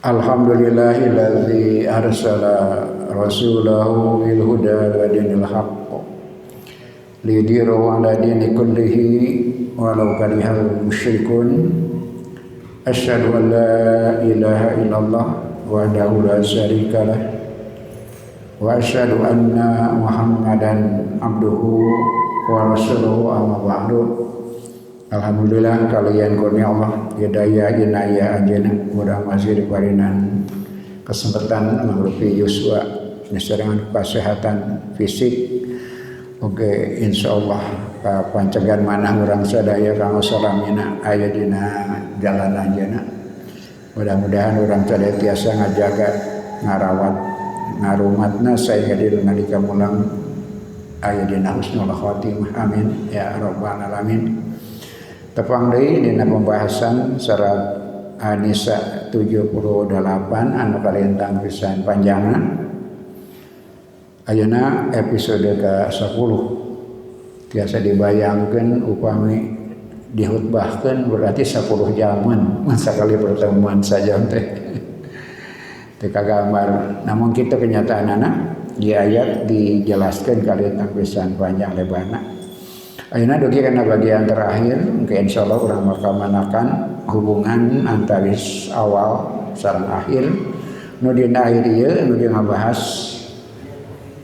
Alhamdulillahilladzi arsala rasulahu bil huda wa dinil haqq lidhirahu ala dini kullihi walau karihal musyrikun. Asyhadu an la ilaha illallah wahdahu la syarikalah wa asyhadu anna Muhammadan abduhu wa rasuluhu amma ba'du. Alhamdulillah kalian kurnia Allah hidayah inayah anjeuna mudah masih dibarinan kesempatan mangrupi yuswa dengan kesehatan fisik. Oke, insyaallah pancengan manah urang sadaya kanggo salamina aya dina jalan anjeuna. Mudah-mudahan urang sadaya tiasa ngajaga ngarawat ngarumatna saya hadir nalika mulang aya dina husnul khotimah. Amin ya rabbal alamin. Tepang deui dina pembahasan surat An-Nisa 78 anu kalintang pisan panjangna. Ayeuna episode ke-10. Tiasa dibayangkeun upami dihutbahkeun berarti 10 jaman sakali pertemuan saja teh. Teu kagambar. Namun kitu kenyataanana di ayat dijelaskeun kalintang pisan panjang lebarna. Ayeuna dugi kana bagian terakhir, mungkin insyaallah urang makamanakan hubungan antaris awal sareng akhir. Nu dina akhir ieu nu dia ngabahas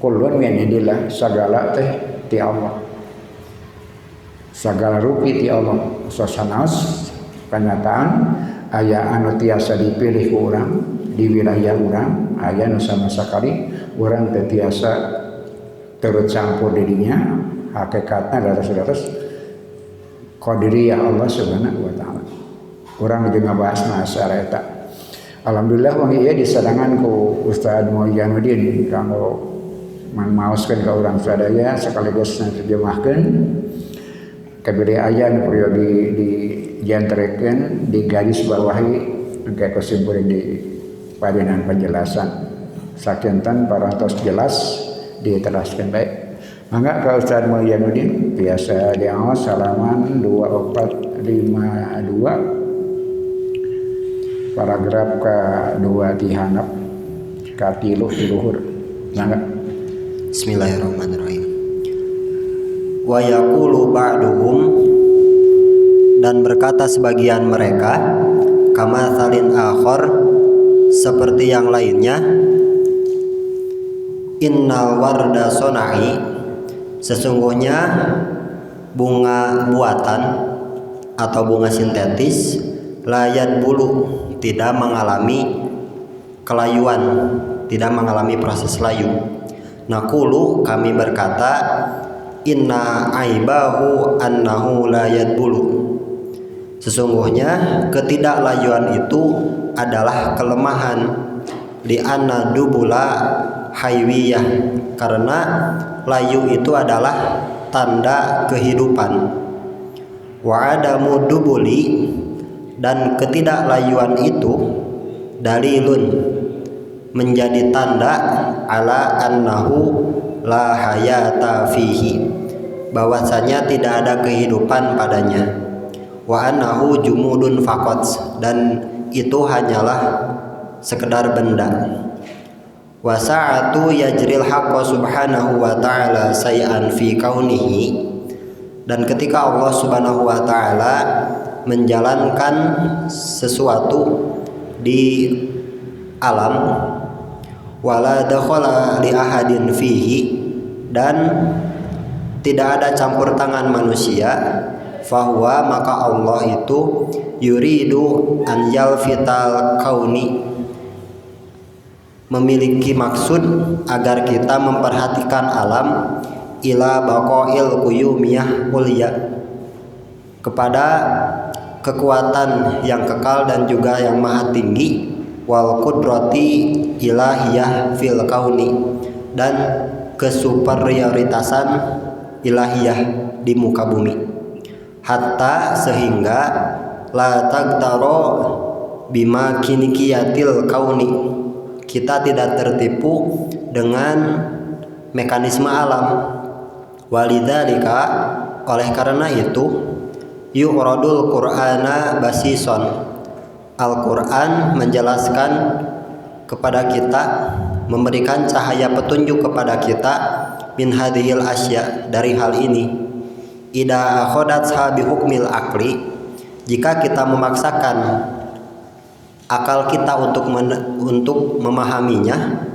kullun min indillah, sagala teh ti Allah. Sagala rupi ti Allah. Sosanaos kenyataan aya anu tiasa dipilih ku urang di wilayah urang, aya nu sama sakali urang teu tiasa turut campur dirinya. Hakikatnya daras-daras qadiriyah Allah subhanahu wa ta'ala. Urang jeung ngabahas masalah eta. Alhamdulillah wangi ieu disadangan ku Ustaz Muhyiddin kanggo maoskeun ka urang sadaya sekaligus nerjemahkeun kabeh aya nu perlu dijantrekeun di garis bawahi engke kesimpulan di padinan penjelasan. Sakinten parantos jelas diteraskeun bae. Mangga ka Ustaz Muhyiddin biasa diaos halaman 2452 paragraf ke-2 di handap ka-3 di luhur. Mangga. Bismillahirrahmanirrahim. Wa yaqulu ba'duhum, dan berkata sebagian mereka, kama salin akhor, seperti yang lainnya, innal warda sona'i, sesungguhnya bunga buatan atau bunga sintetis layat bulu, tidak mengalami kelayuan, tidak mengalami proses layu. Naqulu, kami berkata, inna aibahu annahu layat bulu, sesungguhnya ketidaklayuan itu adalah kelemahan, li anna dubula haywiyah, karena layu itu adalah tanda kehidupan. Wa adamu dubuli, dan ketidaklayuan itu dalilun, menjadi tanda ala annahu la hayata fihi, bahwasanya tidak ada kehidupan padanya. Wa annahu jumudun faqat, dan itu hanyalah sekedar benda. Wa sa'atu yajril haqqa subhanahu wa ta'ala say'an fi kaunihi, dan ketika Allah subhanahu wa ta'ala menjalankan sesuatu di alam, wala dakhala li ahadin fihi, dan tidak ada campur tangan manusia, fahuwa, maka Allah itu yuridu an yalfital kauni, memiliki maksud agar kita memperhatikan alam, ila baqail quyumiyah ulya, kepada kekuatan yang kekal dan juga yang maha tinggi, wal qudrati ilahiyah fil kauni, dan kesuperioritasan ilahiyah di muka bumi, hatta sehingga la tagtaro bima kinikiyatil kauni, kita tidak tertipu dengan mekanisme alam. Walidzalika, oleh karena itu, yu'radul Qur'ana basison, Al-Quran menjelaskan kepada kita, memberikan cahaya petunjuk kepada kita min hadhil asya, dari hal ini. Ida akhodat sahabi hukmil akli, jika kita memaksakan akal kita untuk memahaminya,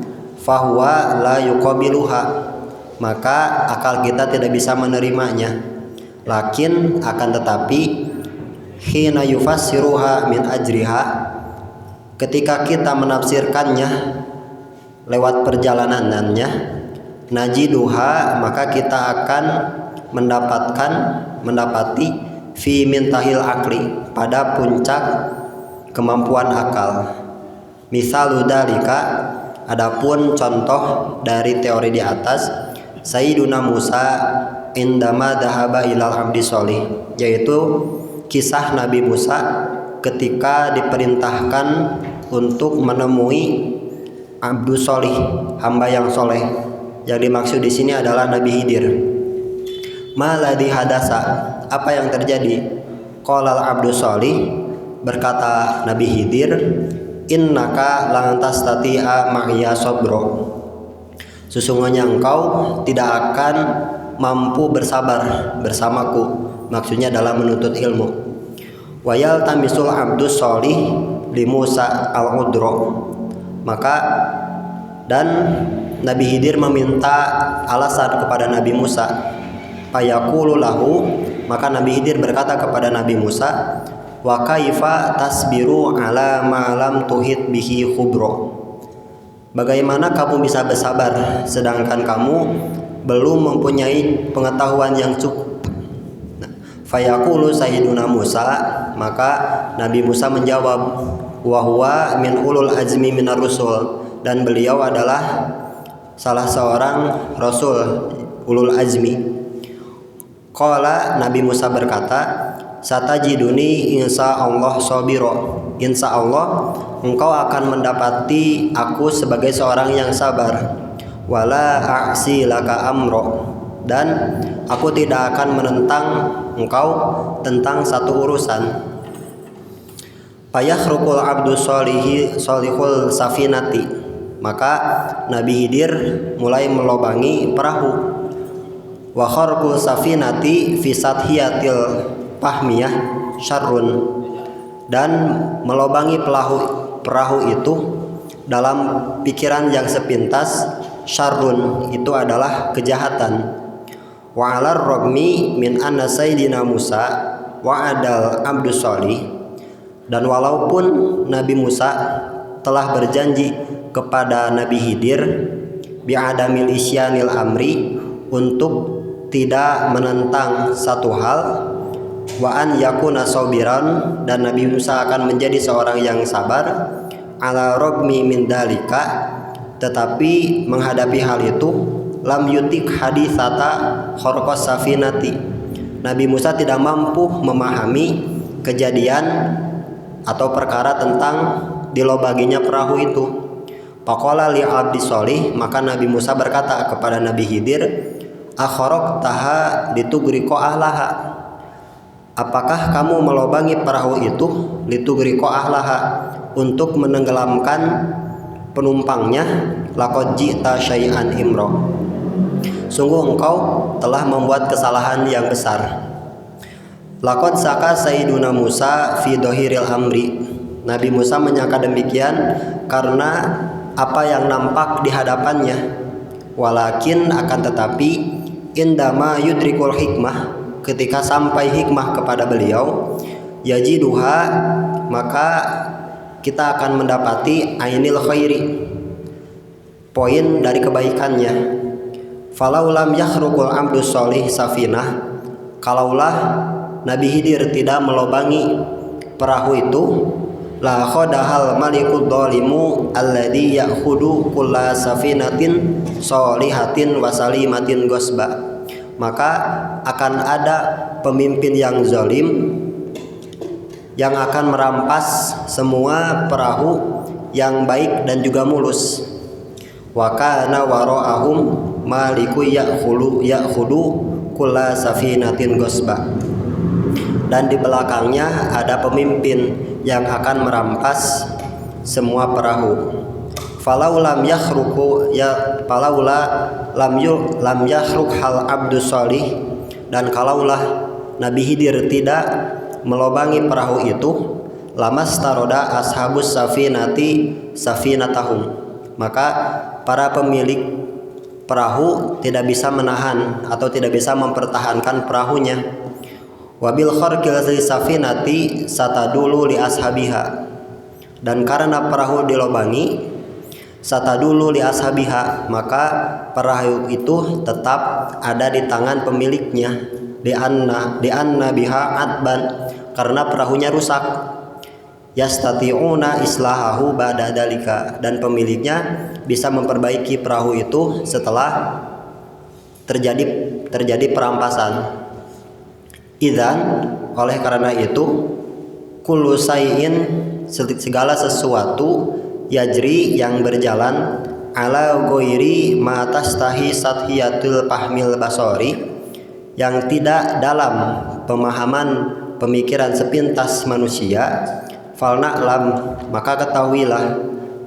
fahuwa la yuqabiluha, maka akal kita tidak bisa menerimanya. Lakin akan tetapi hina yufassiruha min ajriha, ketika kita menafsirkannya lewat perjalanannya, najiduha, maka kita akan mendapati fi mintahil akli, pada puncak kemampuan akal. Misalu dalika, adapun contoh dari teori di atas, Sayyiduna Musa indama dhahaba ilal abdi sholih, yaitu kisah Nabi Musa ketika diperintahkan untuk menemui abdu sholih, hamba yang soleh. Yang dimaksud di sini adalah Nabi Khidir. Maladhi hadasa, apa yang terjadi? Qalal abdu sholih, berkata Nabi Khidir, innaka lan tastati'a ma'iya sabro, sesungguhnya engkau tidak akan mampu bersabar bersamaku, maksudnya dalam menuntut ilmu. Wayal tamisul abdus sholih li Musa al-udro, maka dan Nabi Khidir meminta alasan kepada Nabi Musa. Fayaqulu lahu, maka Nabi Khidir berkata kepada Nabi Musa, wa kaifa tasbiru ala ma lam tuhit bihi khubro, bagaimana kamu bisa bersabar sedangkan kamu belum mempunyai pengetahuan yang cukup. Fayaqulu Sayyiduna Musa, maka Nabi Musa menjawab, wa huwa min ulul azmi minar rusul, dan beliau adalah salah seorang rasul ulul azmi. Qala, Nabi Musa berkata, satajiduni insya Allah sabiro, insya Allah engkau akan mendapati aku sebagai seorang yang sabar. Wala a'si laka amro, dan aku tidak akan menentang engkau tentang satu urusan. Fayahrukul abdu solihul safinati, maka Nabi Khidir mulai melobangi perahu. Wa kharqul safinati fi sathiyatil pahmiyah syarrun, dan melobangi perahu itu dalam pikiran yang sepintas, syarrun, itu adalah kejahatan. Wa 'alar ragmi min anna sayyidina Musa wa adal abdus sholih, dan walaupun Nabi Musa telah berjanji kepada Nabi Khidir bi'adamil isyanil amri, untuk tidak menentang satu hal, wa an yakuna sabiran, dan Nabi Musa akan menjadi seorang yang sabar, ala ragmi min dalika, tetapi menghadapi hal itu, lam yutik hadisata kharqas safinati, Nabi Musa tidak mampu memahami kejadian atau perkara tentang dilobaginya perahu itu. Faqala li abdi sholih, maka Nabi Musa berkata kepada Nabi Khidir, akharaq taha litugriqo ahlaha, apakah kamu melobangi perahu itu litugriqo ahlaha, untuk menenggelamkan penumpangnya? Laqad ji'ta syai'an imro, sungguh engkau telah membuat kesalahan yang besar. Laqad saka Sayyiduna Musa fi dhahiril amri, Nabi Musa menyangka demikian karena apa yang nampak di hadapannya. Walakin, akan tetapi, indama yudrikul hikmah, ketika sampai hikmah kepada beliau, yajiduha, maka kita akan mendapati ainil khairi, poin dari kebaikannya. Falau lam yakhrukul abdu sholih safinah, kalaulah Nabi Khidir tidak melobangi perahu itu, la khodahal malikul dhalimu alladhi ya'khudu kulla safinatin sholihatin wasalimatin gosba, maka akan ada pemimpin yang zalim yang akan merampas semua perahu yang baik dan juga mulus. Wa kana wara'ahum maliku ya'khudu kulla safinatin gosba, dan di belakangnya ada pemimpin yang akan merampas semua perahu. Falaula lam yakhruk hal abdus solih, dan kalaulah Nabi Khidir tidak melobangi perahu itu, lamas taroda ashabus safinatahum, maka para pemilik perahu tidak bisa menahan atau tidak bisa mempertahankan perahunya. Wabil kharqil safinati satadulu li ashabiha, dan karena perahu dilobangi, satadulu li ashabiha, maka perahu itu tetap ada di tangan pemiliknya. Di anna biha adban, karena perahunya rusak. Yastati'una islahahu ba'da dalika, dan pemiliknya bisa memperbaiki perahu itu setelah terjadi perampasan. Idzan, oleh karena itu, kullu sayyin, segala sesuatu, yajri, yang berjalan, ala ghairi ma tastahi sathiyatul fahmil basori, yang tidak dalam pemahaman pemikiran sepintas manusia, falna'lam, maka ketahuilah,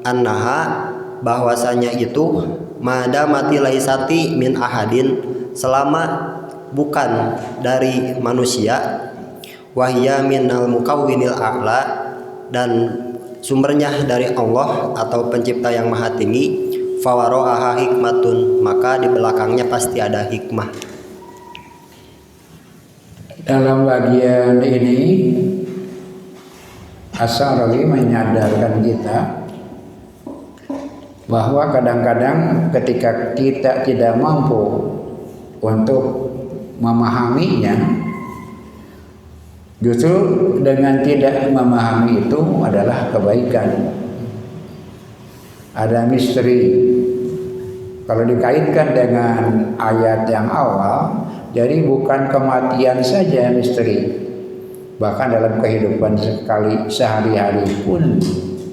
annaha, bahwasanya itu, madamati laisati min ahadin, selama bukan dari manusia, wahya minal mukawwinil a'la, dan sumbernya dari Allah atau pencipta yang maha tinggi, fawaro'aha hikmatun, maka di belakangnya pasti ada hikmah. Dalam bagian ini As-Sa'rawi menyadarkan kita bahwa kadang-kadang ketika kita tidak mampu untuk memahaminya, justru dengan tidak memahami itu adalah kebaikan. Ada misteri. Kalau dikaitkan dengan ayat yang awal, jadi bukan kematian saja misteri. Bahkan dalam kehidupan sehari-hari pun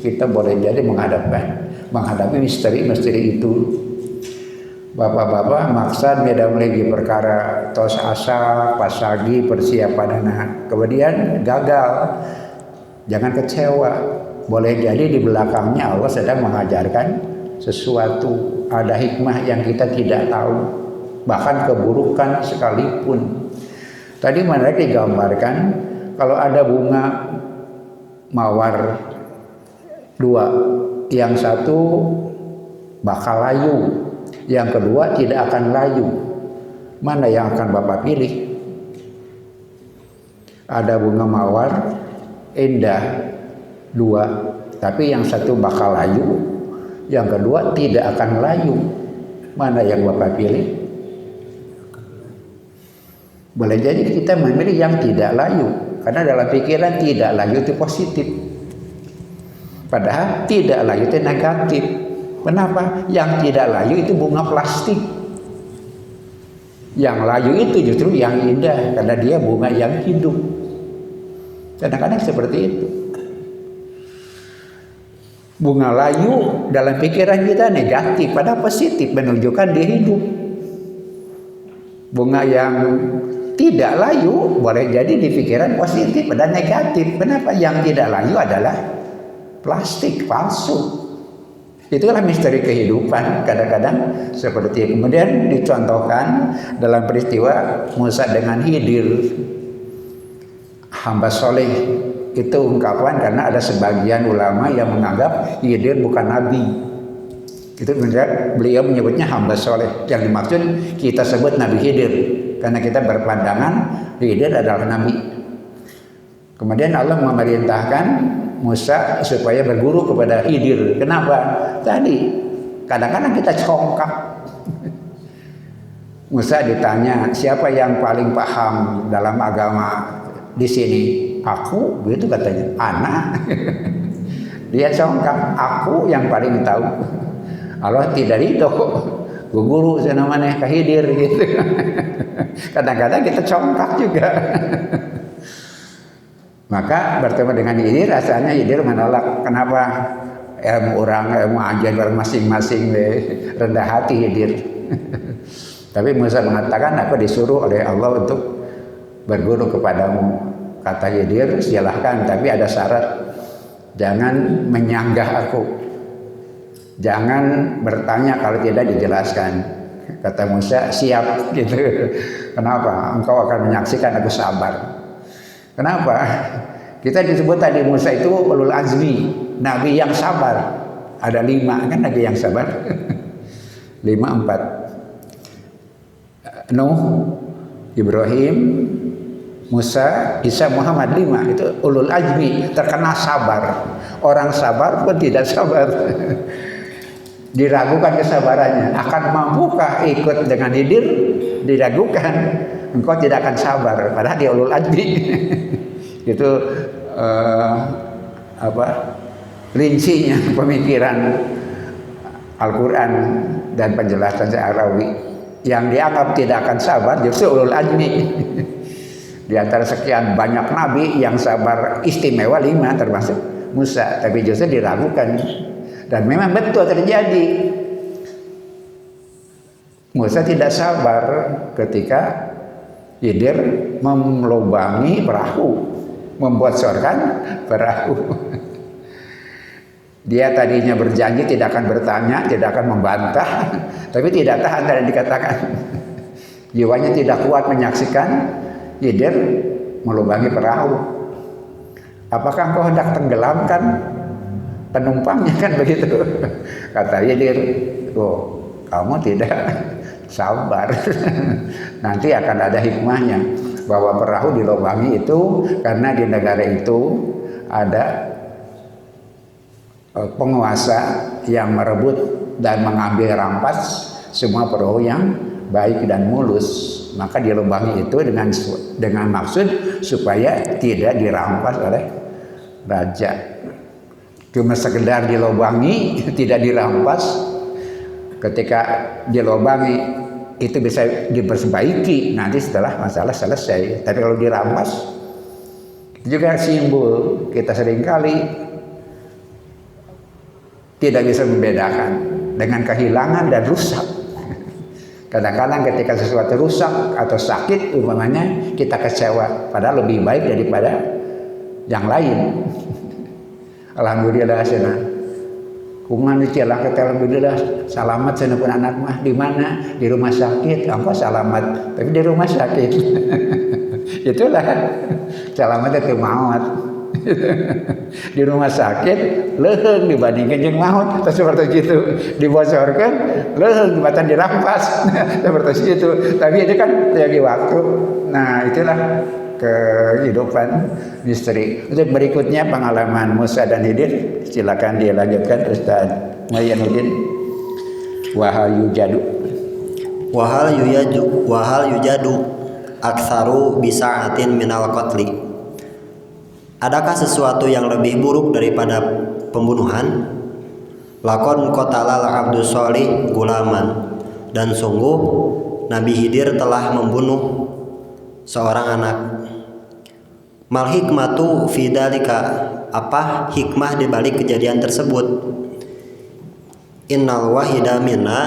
kita boleh jadi menghadapi misteri-misteri itu. Bapak-bapak maksud beda lagi perkara tos asa pasagi persiapan anak, kemudian gagal. Jangan kecewa. Boleh jadi di belakangnya Allah sedang mengajarkan sesuatu, ada hikmah yang kita tidak tahu, bahkan keburukan sekalipun. Tadi menarik digambarkan kalau ada bunga mawar dua, yang satu bakal layu, yang kedua tidak akan layu. Mana yang akan Bapak pilih? Ada bunga mawar indah dua, tapi yang satu bakal layu, yang kedua tidak akan layu. Mana yang Bapak pilih? Boleh jadi kita memilih yang tidak layu, karena dalam pikiran tidak layu itu positif, padahal tidak layu itu negatif. Kenapa? Yang tidak layu itu bunga plastik, yang layu itu justru yang indah, karena dia bunga yang hidup. Kadang-kadang seperti itu. Bunga layu dalam pikiran kita negatif, padahal positif, menunjukkan dia hidup. Bunga yang tidak layu boleh jadi di pikiran positif dan negatif. Kenapa? Yang tidak layu adalah plastik palsu. Itulah misteri kehidupan. Kadang-kadang seperti itu. Kemudian dicontohkan dalam peristiwa Musa dengan Khidir, hamba soleh. Itu ungkapan karena ada sebagian ulama yang menganggap Khidir bukan nabi. Itu beliau menyebutnya hamba soleh. Yang dimaksud kita sebut Nabi Khidir, karena kita berpandangan Khidir adalah nabi. Kemudian Allah memerintahkan Musa supaya berguru kepada Khidir. Kenapa? Tadi kadang-kadang kita congkak. Musa ditanya, siapa yang paling paham dalam agama di sini? Aku, begitu katanya. Anak. Dia congkak, aku yang paling tahu. Allah tidak itu. Guru namanya Khidir gitu. Kadang-kadang kita congkak juga. Maka bertemu dengan Khidir, rasanya Khidir menolak. Kenapa? Ilmu ajar orang masing-masing, rendah hati Khidir. Tapi Musa mengatakan, aku disuruh oleh Allah untuk berguru kepadamu. Kata Khidir, silahkan, tapi ada syarat. Jangan menyanggah aku. Jangan bertanya kalau tidak dijelaskan. Kata Musa, siap gitu. Kenapa? Engkau akan menyaksikan aku sabar. Kenapa? Kita disebut tadi Musa itu ulul azmi, nabi yang sabar. Ada 5 kan nabi yang sabar. 5, 4. Nuh, Ibrahim, Musa, Isa, Muhammad, 5 itu ulul azmi, terkena sabar. Orang sabar pun tidak sabar. Diragukan kesabarannya. Akan mampukah ikut dengan Khidir? Diragukan. Engkau tidak akan sabar. Padahal dia ulul azmi. Itu rincinya pemikiran Al-Quran dan penjelasan Sa'rawi. Yang dianggap tidak akan sabar justru ulul azmi. Di antara sekian banyak nabi yang sabar istimewa 5 termasuk Musa, tapi justru diragukan. Dan memang betul terjadi. Musa tidak sabar ketika Khidir melubangi perahu, membuat sorkan perahu. Dia tadinya berjanji tidak akan bertanya, tidak akan membantah, tapi tidak tahan dan dikatakan. Jiwanya tidak kuat menyaksikan Khidir melubangi perahu. Apakah engkau hendak tenggelamkan penumpangnya, kan begitu? Kata Khidir, oh, kamu tidak sabar. Nanti akan ada hikmahnya bahwa perahu dilubangi itu karena di negara itu ada penguasa yang merebut dan mengambil rampas semua perahu yang baik dan mulus. Maka dilubangi itu dengan maksud supaya tidak dirampas oleh raja. Cuma sekedar dilubangi, tidak dirampas. Ketika dilubangi itu bisa diperbaiki nanti setelah masalah selesai. Tapi kalau dirampas itu juga simbol kita seringkali tidak bisa membedakan dengan kehilangan dan rusak. Kadang-kadang ketika sesuatu rusak atau sakit umpamanya kita kecewa, padahal lebih baik daripada yang lain. Alhamdulillah sana. Kuman dicilah kata alhamdulillah selamat sana pun anak mah di mana? Di rumah sakit. Engkau selamat, tapi di rumah sakit. Itulah selamat itu maut. Di rumah sakit leuheung dibandingkan jeung maut, seperti itu. Dibocorkan leuheung batan dirampas, seperti itu. Tapi itu kan terjadi waktu. Nah, itulah kehidupan misteri. Untuk berikutnya pengalaman Musa dan Khidir, silakan dilanjutkan Ustaz Muhyiddin. Wahal yujadu aktsaru bisa'atin minal qatli. Adakah sesuatu yang lebih buruk daripada pembunuhan? Lakon qatalal abdu sholih gulaman, dan sungguh Nabi Khidir telah membunuh seorang anak. Mal hikmatu fi dzalika, apa hikmah di balik kejadian tersebut? Innal wahida minna,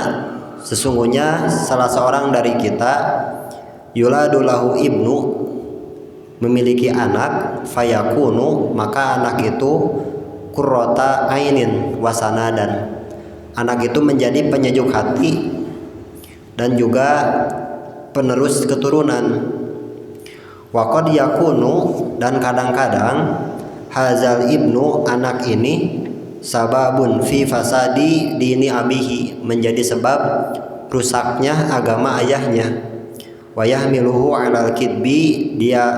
sesungguhnya salah seorang dari kita yuladu lahu ibnu, memiliki anak, fayakunu, maka anak itu qurrata ainin wasanadan, anak itu menjadi penyejuk hati dan juga penerus keturunan. Wa qad yakunu, dan kadang-kadang hazal ibnu, anak ini sababun fi fasadi dini abihi, menjadi sebab rusaknya agama ayahnya. Wa yahmiluhu 'alal kidbi, dia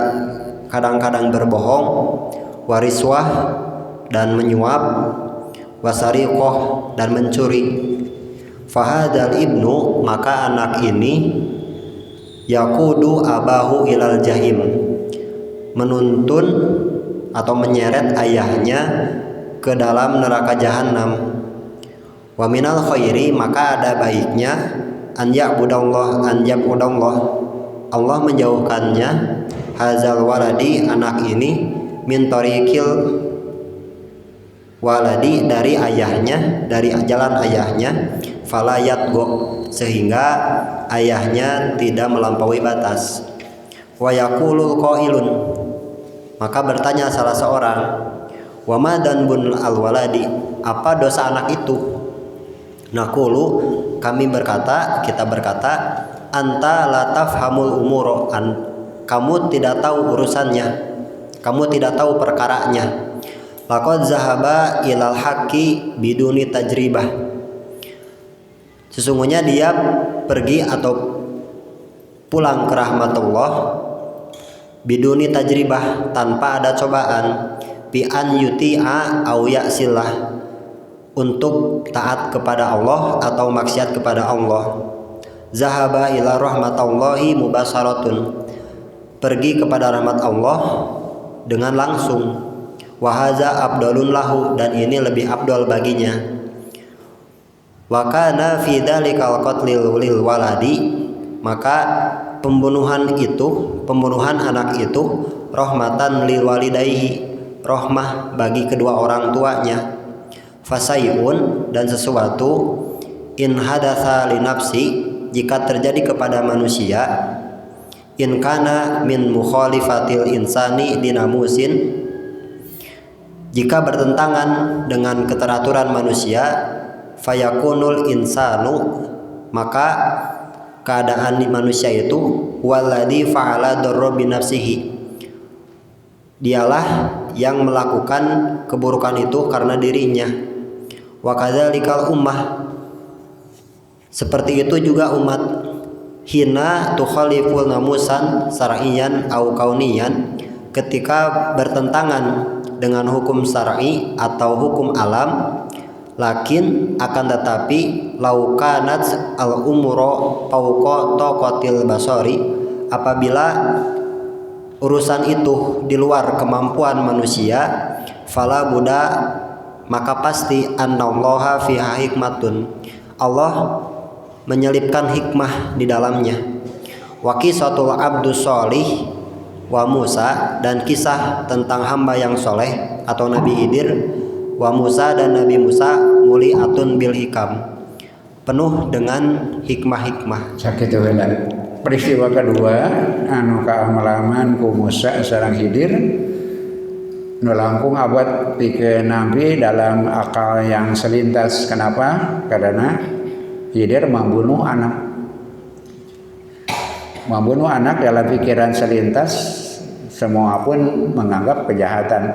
kadang-kadang berbohong, wariswah, dan menyuap, wasariqah, dan mencuri. Fahadal ibnu, maka anak ini yaqudu abahu ilal jahim, menuntun atau menyeret ayahnya ke dalam neraka jahanam. Wa minal khairi, maka ada baiknya an ya'budallah, Allah menjauhkannya, hazal waladi, anak ini, min tariqil waladi, dari ayahnya, dari jalan ayahnya, falayat go, sehingga ayahnya tidak melampaui batas. Wa yaqulul qailun, Maka bertanya salah seorang, wa ma danbun al-waladi, apa dosa anak itu? Naqulu, kita berkata, anta la tafhamul umuro, kamu tidak tahu urusannya, kamu tidak tahu perkaranya. Laqad zahaba ilal haqqi biduni tajribah, sesungguhnya dia pergi atau pulang ke rahmatullah biduni tajribah, tanpa ada cobaan, bi an yuti'a au ya'sillah, untuk taat kepada Allah atau maksiat kepada Allah. Zahaba ila rahmatallahi mubasaratun, pergi kepada rahmat Allah dengan langsung. Wahaza abdalun lahu, dan ini lebih abdal baginya. Wa kana fi dzalikal qatlil lil waladi, maka pembunuhan anak itu rahmatan lil walidayhi, rahmah bagi kedua orang tuanya. Fasayun, dan sesuatu, in hadatsa li nafsi, jika terjadi kepada manusia, in kana min mukhalifatil insani dinamusin, jika bertentangan dengan keteraturan manusia, fayakunul insanu, maka keadaan di manusia itu walladzi fa'ala darra bi nafsihi, dialah yang melakukan keburukan itu karena dirinya. Wa kadzalikal ummah, seperti itu juga umat, hina tukhaliful namusan syar'iyyan au kauniyan, ketika bertentangan dengan hukum syar'i atau hukum alam, lakin akan tetapi laukanat al umuro fauqa taqatil basari, apabila urusan itu di luar kemampuan manusia, fala buddha, maka pasti annallaha fiha hikmatun, Allah menyelipkan hikmah di dalamnya. Wa qisatul abdus sholih wa Musa, dan kisah tentang hamba yang soleh atau Nabi Khidir, wa Musa, dan Nabi Musa, muliatun bil hikam, penuh dengan hikmah-hikmah. Sakitu heula. Peristiwa kedua anu kaamalaman ku Musa sareng Khidir nu langkung abad pikeun Nabi dalam akal yang selintas. Kenapa? Karena Khidir membunuh anak dalam pikiran selintas, semua pun menganggap kejahatan.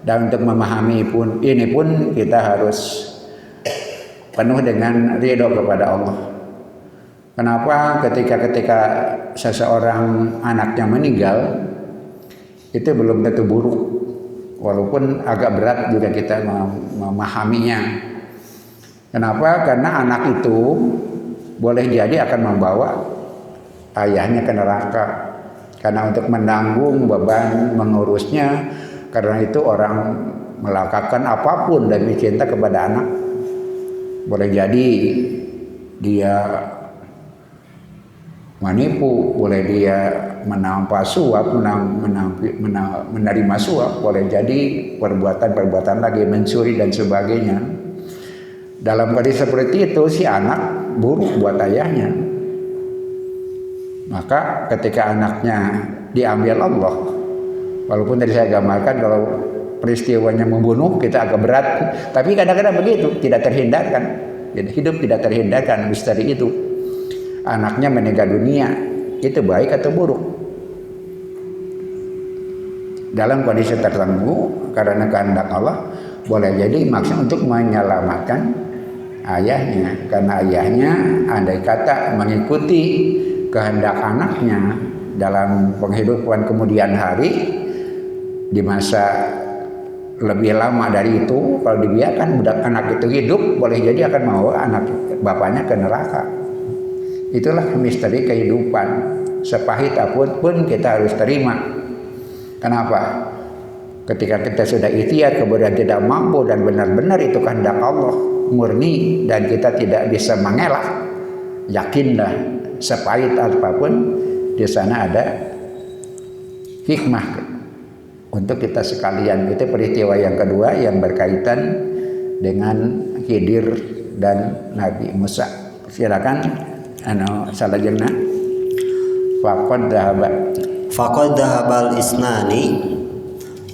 Dan untuk memahami ini pun kita harus penuh dengan ridho kepada Allah. Kenapa? Ketika seseorang anaknya meninggal, itu belum tentu buruk, walaupun agak berat juga kita memahaminya. Kenapa? Karena anak itu boleh jadi akan membawa ayahnya ke neraka, karena untuk menanggung beban mengurusnya. Karena itu orang melakukan apapun demi cinta kepada anak. Boleh jadi dia menipu, boleh dia menampa suap, menerima suap, boleh jadi perbuatan lagi mencuri dan sebagainya. Dalam kondisi seperti itu si anak buruk buat ayahnya. Maka ketika anaknya diambil Allah, walaupun tadi saya gambarkan kalau peristiwanya membunuh kita agak berat, tapi kadang-kadang begitu, tidak terhindarkan. Jadi hidup tidak terhindarkan misteri itu. Anaknya meninggal dunia, itu baik atau buruk? Dalam kondisi tertentu karena kehendak Allah, boleh jadi maksud untuk menyelamatkan ayahnya, karena ayahnya andai kata mengikuti kehendak anaknya dalam penghidupan kemudian hari, di masa lebih lama dari itu, kalau dibiarkan budak anak itu hidup, boleh jadi akan membawa anak bapaknya ke neraka. Itulah misteri kehidupan. Sepahit apapun kita harus terima. Kenapa? Ketika kita sudah ikhtiar kemudian tidak mampu dan benar-benar itu kehendak Allah murni dan kita tidak bisa mengelak, yakinlah sepahit apapun di sana ada hikmah untuk kita sekalian. Itu peristiwa yang kedua yang berkaitan dengan Khidir dan Nabi Musa. Silakan salajengna. Faqad dhahabal isnani,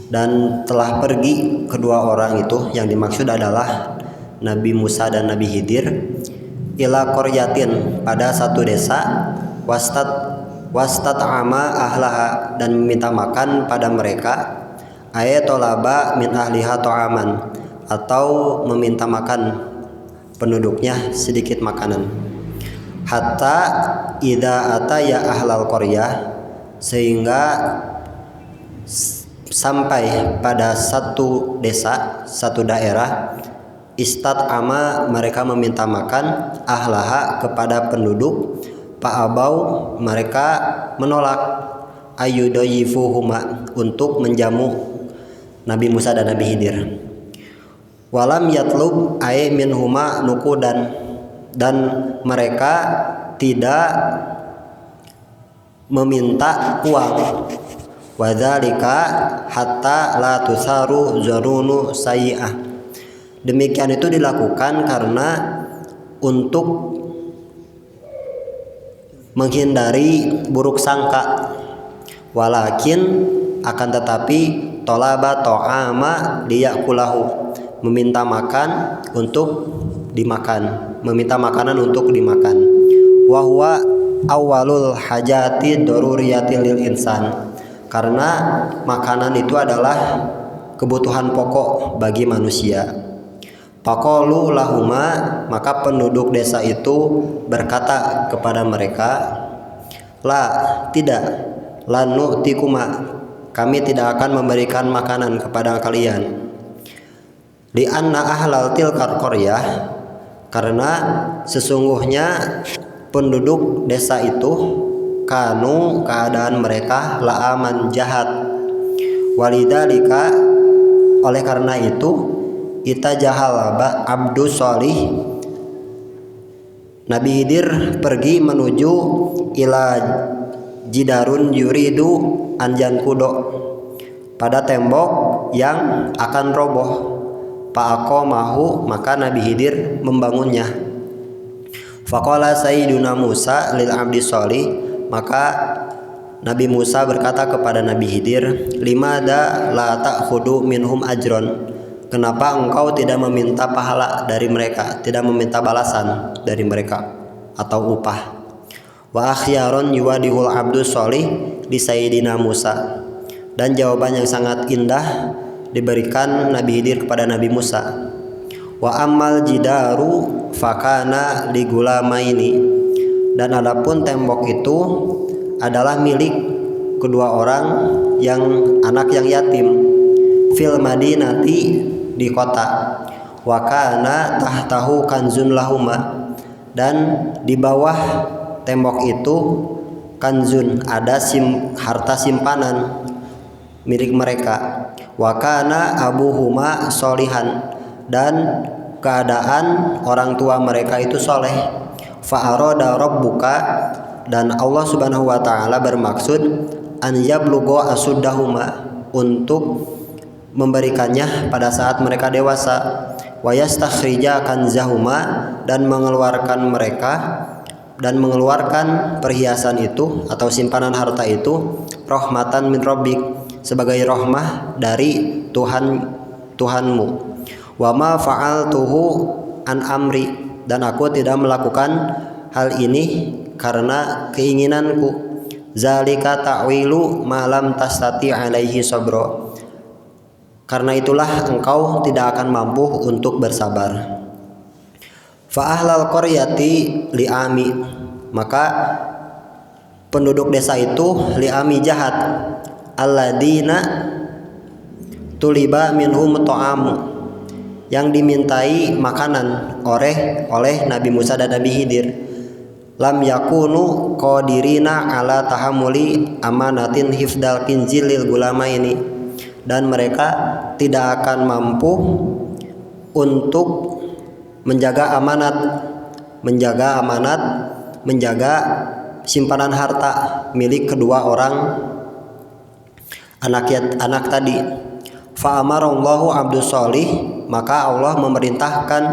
Dan telah pergi kedua orang itu, yang dimaksud adalah Nabi Musa dan Nabi Khidir, ila qaryatin, pada satu desa, wastat'ama ahlaha, dan meminta makan pada mereka, ayatolaba min ahliha ta'aman, atau meminta makan penduduknya sedikit makanan. Hatta idza ataya ahlal qaryah, sehingga sampai pada satu desa, satu daerah, istat'ama, mereka meminta makan, ahlaha, kepada penduduk, fa'abau, mereka menolak, ayyudayifuhuma, untuk menjamu Nabi Musa dan Nabi Khidir. Walam yatlub ay minhuma nukudan, dan mereka tidak meminta uang. Wadzalika hatta la tusaru zarunu sayyi'ah. Demikian itu dilakukan karena untuk menghindari buruk sangka. Walakin, akan tetapi, tolaba to'ama liyakulahu, meminta makan untuk dimakan, meminta makanan untuk dimakan. Wahwa awalul hajati daruriyatil lil insan, karena makanan itu adalah kebutuhan pokok bagi manusia. Faqalu lahuma, maka penduduk desa itu berkata kepada mereka, la, tidak, lanu tikuma, kami tidak akan memberikan makanan kepada kalian. Li anna ahlal tilkal qaryah, karena sesungguhnya penduduk desa itu, kanu, keadaan mereka, la'aman, jahat. Walidalika, oleh karena itu, itajahalaba abdu sholih, Nabi Khidir pergi menuju ila jidarun yuridu anjan kudo, pada tembok yang akan roboh. Fa'aqamahu, maka Nabi Khidir membangunnya. Faqala sayyiduna Musa lil abdi sholih, maka Nabi Musa berkata kepada Nabi Khidir, limada la ta'khudu minhum ajron, kenapa engkau tidak meminta pahala dari mereka, tidak meminta balasan dari mereka atau upah. Wa akhyaron yuwadihul abdu sholih di sayyidina Musa, dan jawaban yang sangat indah diberikan Nabi Khidir kepada Nabi Musa. Wa ammal jidaru fakana ligulamaini, dan adapun tembok itu adalah milik kedua orang yang anak yang yatim, fil madinati, di kota. Wa kana tahtahu kanzun lahuma, dan di bawah tembok itu kanzun, ada harta simpanan milik mereka. Wa kana abuhuma solihan, dan keadaan orang tua mereka itu soleh. Fa arada rabbuka, dan Allah Subhanahu wa taala bermaksud, an yablugha asuddahuma, untuk memberikannya pada saat mereka dewasa. Wa yastakhrija kanzahuma, dan mengeluarkan perhiasan itu atau simpanan harta itu, rahmatan min rabbik, sebagai rahmah dari Tuhanmu. Wa ma fa'altuhu an amri, dan aku tidak melakukan hal ini karena keinginanku. Zalika ta'wilu ma lam tastati alaihi sabra, karena itulah engkau tidak akan mampu untuk bersabar. Fa ahlal qaryati li'ami, maka penduduk desa itu li'ami, jahat, alladina tuliba minhum ta'amu, yang dimintai makanan oleh Nabi Musa dan Nabi Khidir. Lam yakunu qadirina ala tahammuli amanatin hifdal kinzilil gulamaini, dan mereka tidak akan mampu untuk menjaga simpanan harta milik kedua orang anak tadi. Fa amarallahu abdu sholih, maka Allah memerintahkan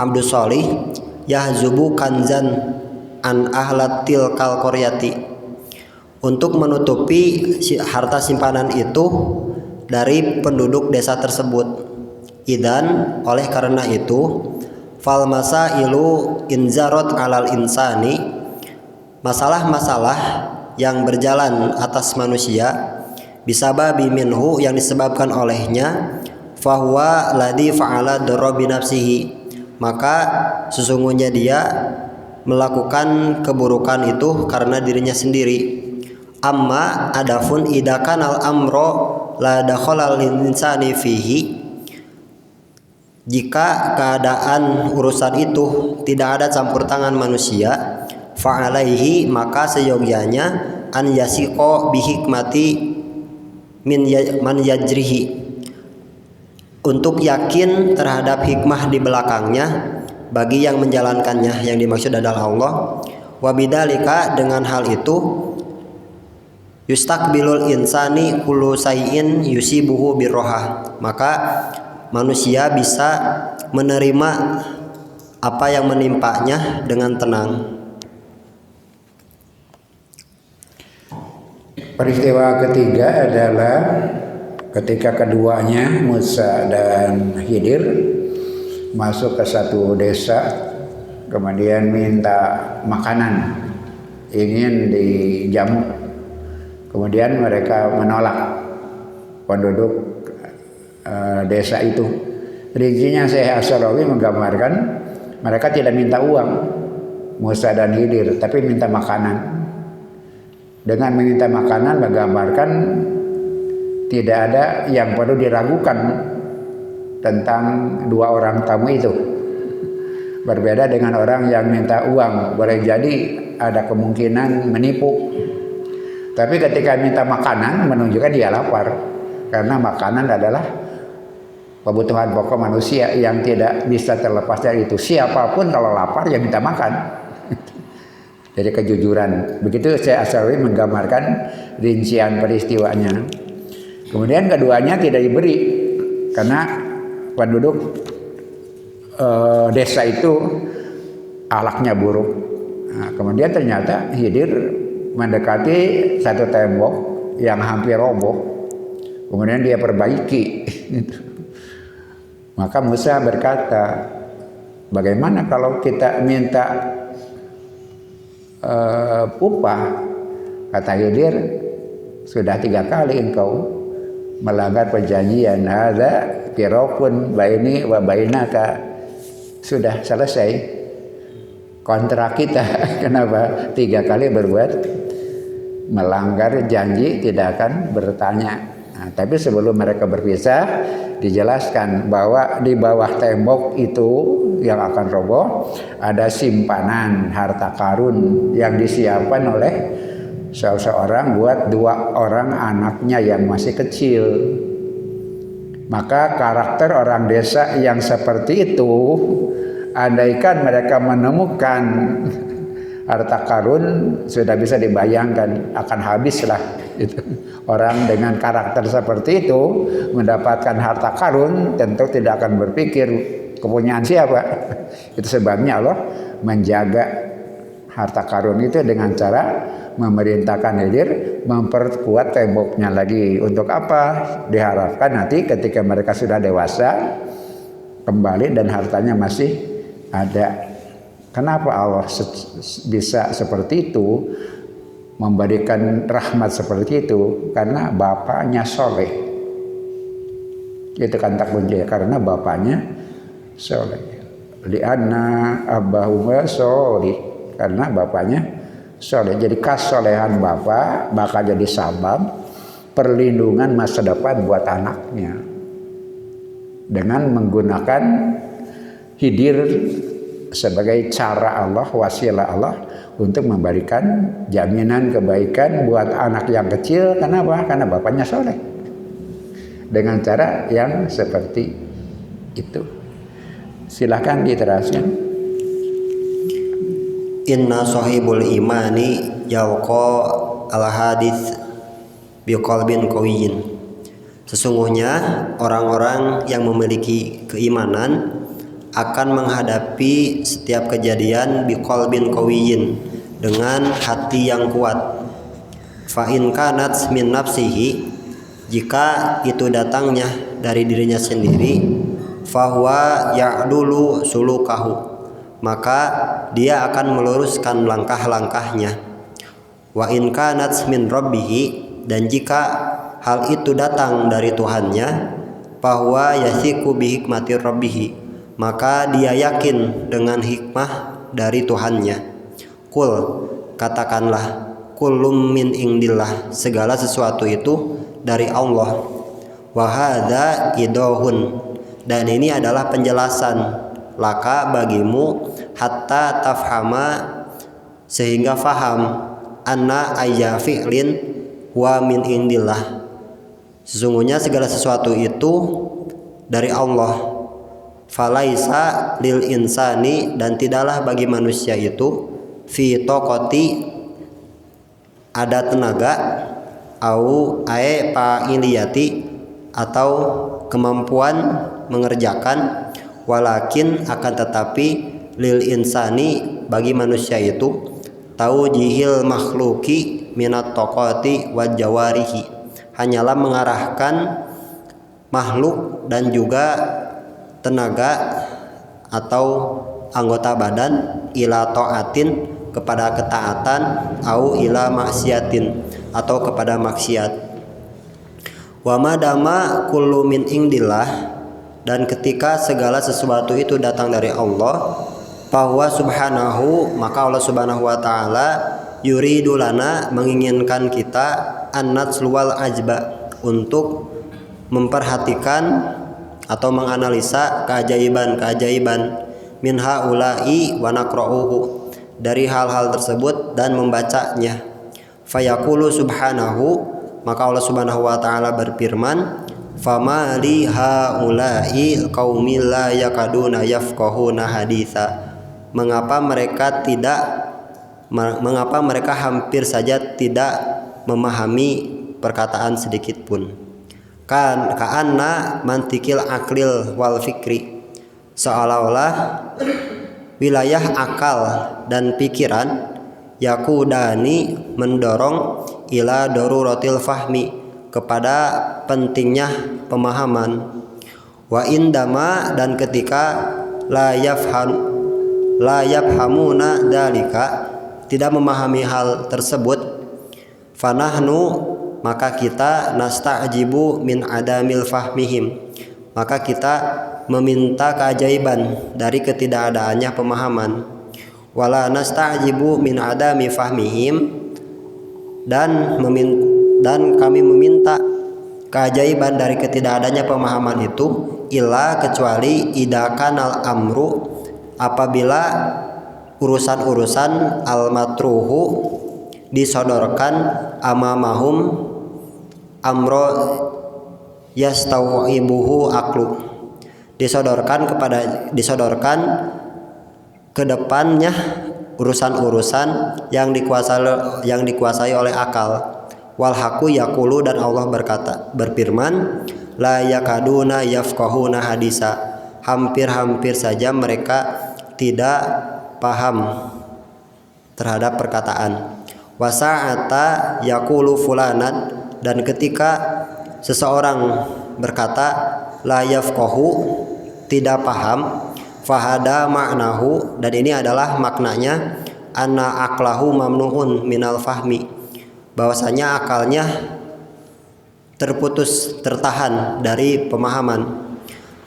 abdu sholih, yahzubu kanzan an ahlat tilkal qaryati, untuk menutupi harta simpanan itu dari penduduk desa tersebut. Idan, oleh karena itu, fal masailu inzarat alal insani, masalah-masalah yang berjalan atas manusia bisababi minhu, yang disebabkan olehnya, fahuwa ladzi fa'ala darra bi nafsihi, maka sesungguhnya dia melakukan keburukan itu karena dirinya sendiri. Amma adapun idza kanal amro la dakhala lil insani fihi, jika keadaan urusan itu tidak ada campur tangan manusia, fa'alaihi, maka seyogyanya an yasiqo bihikmati man yajrihi, untuk yakin terhadap hikmah di belakangnya bagi yang menjalankannya, yang dimaksud adalah Allah. Wabidalika, dengan hal itu, yustaqbilul insani kullu sayyin yusibuhu birroha, maka manusia bisa menerima apa yang menimpanya dengan tenang. Peristiwa ketiga adalah ketika keduanya, Musa dan Khidir, masuk ke satu desa, kemudian minta makanan, ingin dijamu. Kemudian mereka menolak, penduduk desa itu. Rincinya Syekh As-Sarawi menggambarkan mereka tidak minta uang, Musa dan Khidir, tapi minta makanan. Dengan meminta makanan menggambarkan tidak ada yang perlu diragukan tentang dua orang tamu itu. Berbeda dengan orang yang minta uang, boleh jadi ada kemungkinan menipu. Tapi ketika minta makanan menunjukkan dia lapar, karena makanan adalah kebutuhan pokok manusia yang tidak bisa terlepas dari itu. Siapapun kalau lapar ya minta makan. Jadi kejujuran. Begitu Syekh As-Sarawi menggambarkan rincian peristiwanya. Kemudian keduanya tidak diberi karena penduduk desa itu akhlaknya buruk. Nah, kemudian ternyata Khidir mendekati satu tembok yang hampir roboh. Kemudian dia perbaiki. Maka Musa berkata, bagaimana kalau kita minta upah? Kata Khidir, sudah 3 kali engkau melanggar perjanjian. Hadza firaqun baini wa bainaka, sudah selesai kontrak kita. Kenapa 3 kali berbuat melanggar janji, tidak akan bertanya. Nah, tapi sebelum mereka berpisah dijelaskan bahwa di bawah tembok itu yang akan roboh ada simpanan harta karun yang disiapkan oleh seseorang buat 2 orang anaknya yang masih kecil. Maka karakter orang desa yang seperti itu, andaikan mereka menemukan harta karun, sudah bisa dibayangkan akan habislah itu. Orang dengan karakter seperti itu mendapatkan harta karun tentu tidak akan berpikir kepunyaan siapa. Itu sebabnya Allah menjaga harta karun itu dengan cara memerintahkan Khidir memperkuat temboknya lagi. Untuk apa? Diharapkan nanti ketika mereka sudah dewasa kembali dan hartanya masih ada. Kenapa Allah bisa seperti itu, memberikan rahmat seperti itu? Karena bapaknya soleh. Itu kan tak kunci, karena bapaknya soleh. Lianna abahuma soleh, karena bapaknya soleh. Jadi kesolehan bapak bakal jadi sabab perlindungan masa depan buat anaknya dengan menggunakan Khidir sebagai cara Allah, wasilah Allah untuk memberikan jaminan kebaikan buat anak yang kecil. Kenapa? Karena bapaknya soleh. Dengan cara yang seperti itu. Silahkan diteraskan. Inna sahibul imani yalqa al hadits biqalbin qawiyyin. Sesungguhnya orang-orang yang memiliki keimanan akan menghadapi setiap kejadian biqalbin qawiyyin, dengan hati yang kuat. Fa in kanat min nafsihi, Jika itu datangnya dari dirinya sendiri, fahuwa ya'dulu sulukahu, maka dia akan meluruskan langkah-langkahnya. Wa in kanat min rabbihi, dan jika hal itu datang dari Tuhannya, fahuwa yasiku bihikmati rabbihi, maka dia yakin dengan hikmah dari Tuhannya. Kul, katakanlah, kullum min indillah, segala sesuatu itu dari Allah. Wa hadza idahun, dan ini adalah penjelasan laka bagimu, hatta tafhama, sehingga faham, anna ayya fi'lin wa min indillah, sesungguhnya segala sesuatu itu dari Allah. Falaisa lil insani, dan tidaklah bagi manusia itu, fi taqati, ada tenaga, au ae fa'iliyati, atau kemampuan mengerjakan, walakin akan tetapi, lil insani, bagi manusia itu, taujihil makhluki minat taqati wa jawarihi, hanyalah mengarahkan makhluk dan juga tenaga atau anggota badan, ila taatin, kepada ketaatan, au ila maksiatin, atau kepada maksiat. Wa madama kullu min indillah, dan ketika segala sesuatu itu datang dari Allah, bahwa subhanahu, maka Allah subhanahu wa ta'ala, yuridu lana, menginginkan kita, an-natsluwal ajba, untuk memperhatikan atau menganalisa keajaiban-keajaiban, min haula'i wa naqra'uhu, dari hal-hal tersebut dan membacanya. Fayaqulu subhanahu, maka Allah subhanahu wa ta'ala berfirman, fama li haula'i qaumil la yakaduna yafqahuna haditha, mengapa mereka hampir saja tidak memahami perkataan sedikit pun. Kan ka'anna mantikil aklil wal fikri, seolah-olah wilayah akal dan pikiran, yakudani, mendorong, ila daruratil fahmi, kepada pentingnya pemahaman. Wa indama, dan ketika la yafhamuna dalika, tidak memahami hal tersebut, fanahnu, maka kita, nasta'jibu min adamil fahmihim, maka kita meminta keajaiban dari ketidakadaannya pemahaman. Wala nasta'jibu min adami fahmihim, dan kami meminta keajaiban dari ketidakadanya pemahaman itu, illa, kecuali, idakan al amru, apabila urusan-urusan al matruhu, disodorkan, amamahum, amro yastawibuhu aklu, disodorkan ke depannya urusan-urusan yang dikuasai oleh akal. Wal haqu yaqulu, dan Allah berfirman, la yakaduna yafqahuna hadisa, hampir-hampir saja mereka tidak paham terhadap perkataan. Wasa'ata yaqulu fulanan, dan ketika seseorang berkata la yafqahu, tidak paham, fahada maknahu, dan ini adalah maknanya, anna aqlahu mamnuun minal fahmi, bahwasanya akalnya tertahan dari pemahaman.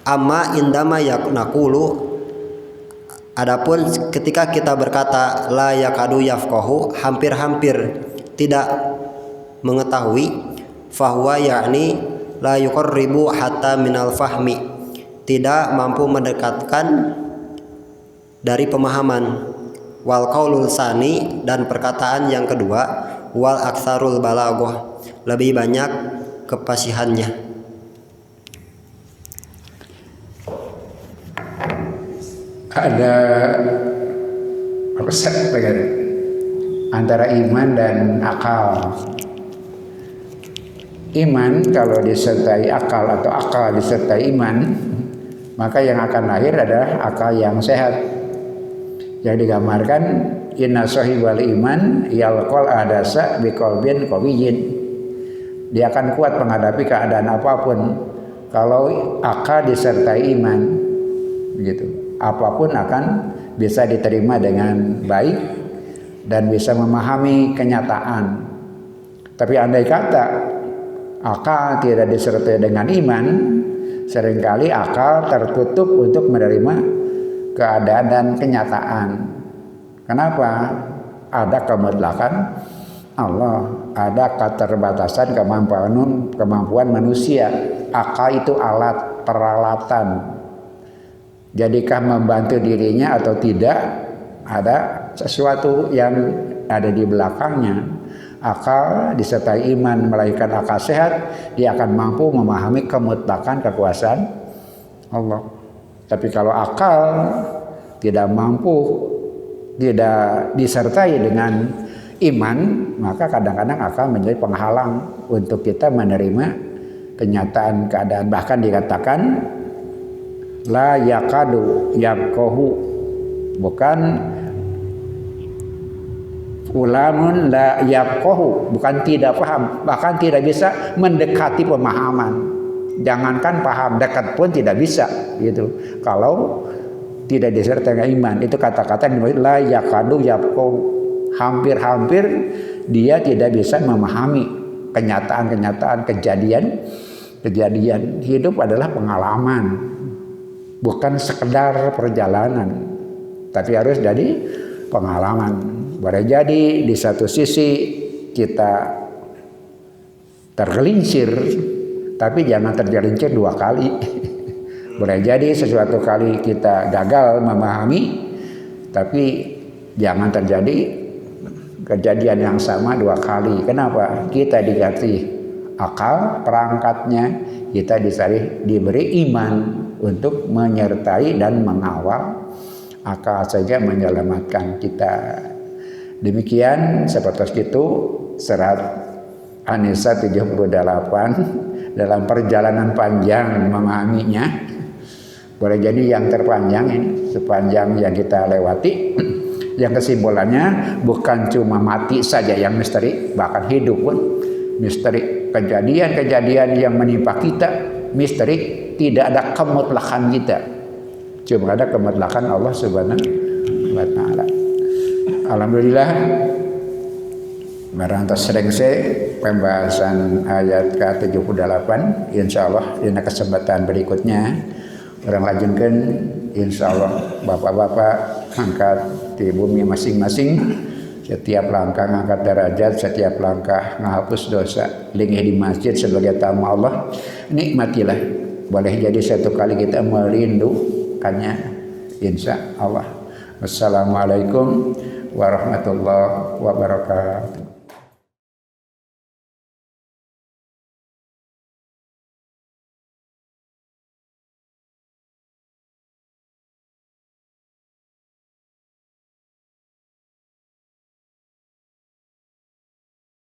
Amma indama yaknaqulu, adapun ketika kita berkata la yakadu yafqahu, hampir-hampir tidak mengetahui, fahuwa yakni la yuqarribu hatta minal fahmi, tidak mampu mendekatkan dari pemahaman. Wal qaulul sani, dan perkataan yang kedua, wal aktsarul balaghah, lebih banyak kefasihannya. Ada resep antara iman dan akal. Iman kalau disertai akal atau akal disertai iman, maka yang akan lahir adalah akal yang sehat. Yang digambarkan, inna sahibal iman yalqal adasa biqalbin qawiyyin, Dia akan kuat menghadapi keadaan apapun kalau akal disertai iman, gitu. Apapun akan bisa diterima dengan baik dan bisa memahami kenyataan. Tapi andai kata akal tidak disertai dengan iman, seringkali akal tertutup untuk menerima keadaan dan kenyataan. Kenapa? Ada kemutlakan Allah, ada keterbatasan kemampuan manusia. Akal itu alat, peralatan. Jadikah membantu dirinya atau tidak? Ada sesuatu yang ada di belakangnya. Akal disertai iman, melahirkan akal sehat, dia akan mampu memahami kemutlakan kekuasaan Allah. Tapi kalau akal tidak mampu, tidak disertai dengan iman, maka kadang-kadang akal menjadi penghalang untuk kita menerima kenyataan keadaan. Bahkan dikatakan la yakadu yafqahu, bukan ulamun la yafqahu, bukan tidak paham, bahkan tidak bisa mendekati pemahaman. Jangankan paham, dekat pun tidak bisa, gitu. Kalau tidak disertai dengan iman, itu kata-kata yang disebut la yakadu yafqahu, hampir-hampir dia tidak bisa memahami kenyataan-kenyataan, kejadian. Hidup adalah pengalaman, bukan sekedar perjalanan, tapi harus jadi pengalaman. Boleh jadi di satu sisi kita tergelincir, tapi jangan tergelincir 2 kali. Boleh jadi sesuatu kali kita gagal memahami, tapi jangan terjadi kejadian yang sama 2 kali. Kenapa? Kita dikasih akal perangkatnya, kita diberi iman untuk menyertai dan mengawal akal saja menyelamatkan kita. Demikian seperti itu surat An-Nisa 78 dalam perjalanan panjang memahaminya. Boleh jadi yang terpanjang ini sepanjang yang kita lewati. Yang kesimpulannya bukan cuma mati saja yang misteri, bahkan hidup pun misteri. Kejadian-kejadian yang menimpa kita misteri, tidak ada kemutlakan kita. Cuma ada kemutlakan Allah Subhanahu wa taala. Alhamdulillah, merantas serengse pembahasan ayat ke-78. Insyaallah di kesempatan berikutnya orang lanjutkan, insyaallah bapak-bapak angkat di bumi masing-masing. Setiap langkah ngangkat derajat, setiap langkah menghapus dosa. Linggih di masjid sebagai tamu Allah, nikmatilah. Boleh jadi satu kali kita merindukannya, insya Allah. Wassalamualaikum warahmatullahi wabarakatuh.